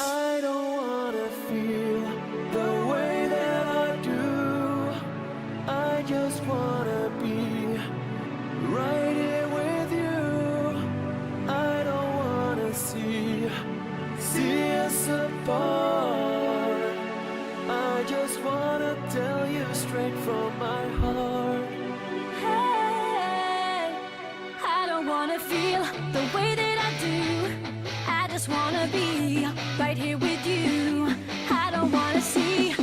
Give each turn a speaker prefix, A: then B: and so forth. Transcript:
A: I don't wanna feel the way that I do. I just wanna be right here with you. I don't wanna see us apart. I just wanna tell you straight from my heart.
B: Hey, I don't wanna feel the way that I do. I just wanna be right here with you. I don't wanna see